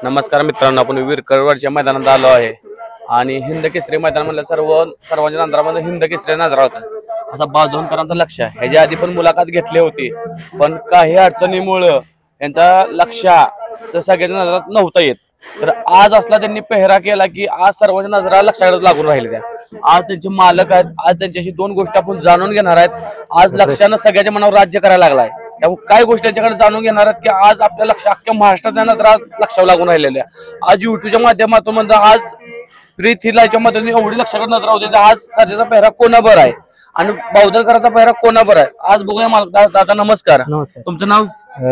नमस्कार मित्रांनो, आपण विरकरवाडच्या मैदानात आलो आहे आणि हिंद केसरी मैदान म्हणलं सर्वांच्या नंतरामध्ये हिंद केसरी नजरा होता असा बाजूनकरांचं लक्ष आहे. ह्याच्या आधी पण मुलाखत घेतली होती, पण काही अडचणीमुळं यांचा लक्षाचं सगळ्यांच्या नजरात नव्हता येत. तर आज असला त्यांनी पेहरा केला की आज सर्वांच्या नजरा लक्षाकडे लागून राहिले. त्या आज त्यांचे मालक आहेत, आज त्यांच्याशी दोन गोष्टी आपण जाणून घेणार आहेत. आज लक्षानं सगळ्याच्या मनावर राज्य करायला लागलाय, त्यामुळे काय गोष्टी त्यांच्याकडे जाणून घेणार आहेत की आज आपल्या लक्ष अख्ख्या महाराष्ट्राच्या नजरा लक्षावर लागून राहिलेल्या. आज युट्यूबच्या माध्यमातून म्हणजे आज फ्री थिलाच्या मधून एवढी लक्षाकडे नजर होते. आज सर्जाचा पेहरा कोणाबर आहे आणि बावधनकरांचा पेहरा कोणाबर आहे आज बघूया. मालक दादा नमस्कार. नमस्कार. तुमचं नाव?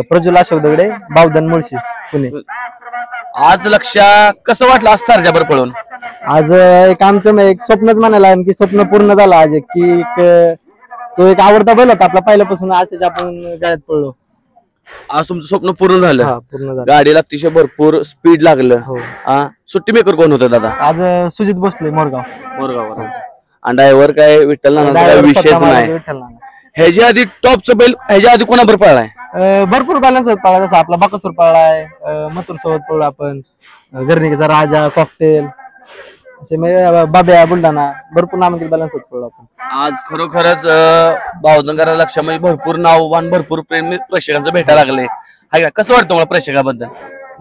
प्रज्वल अशोक दगडे, बावधन मुळशी, पुणे. आज लक्ष कसं वाटलं आज सर्जाबर पळून? आज एक आमचं एक स्वप्नच म्हणायला की स्वप्न पूर्ण झालं आज, की तो एक आवडता बैल होता आपला पहिल्यापासून. आज त्याच्या आपण गाड्यात पळलो. आज तुमचं स्वप्न पूर्ण झालं. पूर्ण झालं. गाडीला अतिशय भरपूर स्पीड लागलं. सुट्टी मेकर कोण होतं दादा? आज सुजित भोसले, मोरगाव. आणि ड्रायव्हर काय विठ्ठल नाना, विशेष नाही. ह्याच्या आधी टॉपचं बैल ह्याच्या आधी कोणाबर पळलाय? भरपूर बॅलन्स होत पळला, जसा आपला बकासूर पळलाय, मथुर सोबत पळलो आपण, गर्णिकेचा राजा, कॉकटेल, बाब्या, बुलढाणा, भरपूर नामांकित बॅलन्स होत पळलो आपण. आज खरोखरच बावधनकरांच्या लक्षामध्ये भरपूर नाववान, भरपूर प्रेम प्रेक्षकांचं भेटायला लागले. हाय का? कसं वाटतं मला प्रेक्षकाबद्दल?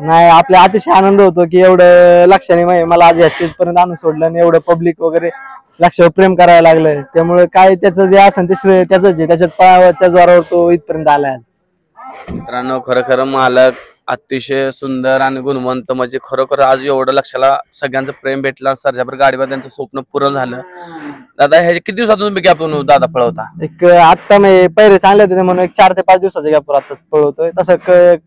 नाही, आपल्या अतिशय आनंद होतो की एवढं लक्षाने मला आज या स्टेज पर्यंत आणून सोडलं आणि एवढं पब्लिक वगैरे लक्षावर प्रेम करायला लागलंय. त्यामुळे काय त्याचं जे असेल ते श्रेय त्याच आहे, त्याच्यात पायाच्या जोरावर तो इथपर्यंत आलाय. आज मित्रांनो, खरोखर मालक अतिशय सुंदर आणि गुणवंत, म्हणजे खरोखर आज एवढं लक्षाला सगळ्यांचं प्रेम भेटलं. सर्जापर गाडीवर त्यांचं स्वप्न पूर्ण झालं. दादा ह्याच्या किती दिवसातून तुम्ही गॅपवरून दादा पळवता? एक आता मी पहिरे चांगले होते म्हणून 4 ते 5 दिवसाच्या गॅपवर आता पळवतोय. तसं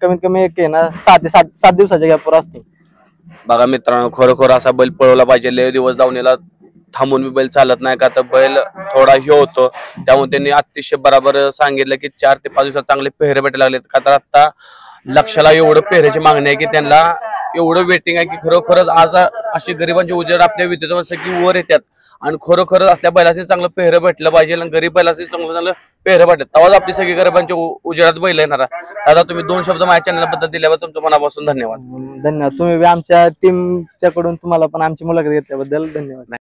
कमीत कमी एक आहे ना 6 ते 7 दिवसाच्या गॅपवर असतो. बघा मित्रांनो, खरोखर असा बैल पळवला पाहिजे. लय दिवस धावणीला थांबून बी बैल चालत नाही, का तर बैल थोडा हे होतो. त्यामुळे त्यांनी अतिशय बरोबर सांगितलं की 4 ते 5 दिवसात चांगले पेहरे भेटायला लागलेत. का तर आता लक्षाला एवढं पेहऱ्याची मागणी आहे की त्यांना एवढं वेटिंग आहे की खरोखरच आज अशी गरिबांची उजेड आपल्या विद्युत की वर येतात आणि खरोखरच असल्या बैलाचे चांगलं पेहरं भेटलं पाहिजे आणि गरीब बैलाचे चांगलं पेहरं भेटत तेव्हाच आपली सगळी गरिबांच्या उजेडात बैल येणार. दादा, तुम्ही 2 शब्द माझ्या चॅनलबद्दल दिल्याबद्दल तुमच्या मनापासून धन्यवाद. धन्यवाद. तुम्ही आमच्या टीमच्या कडून तुम्हाला पण आमची मुलाखत घेतल्याबद्दल धन्यवाद.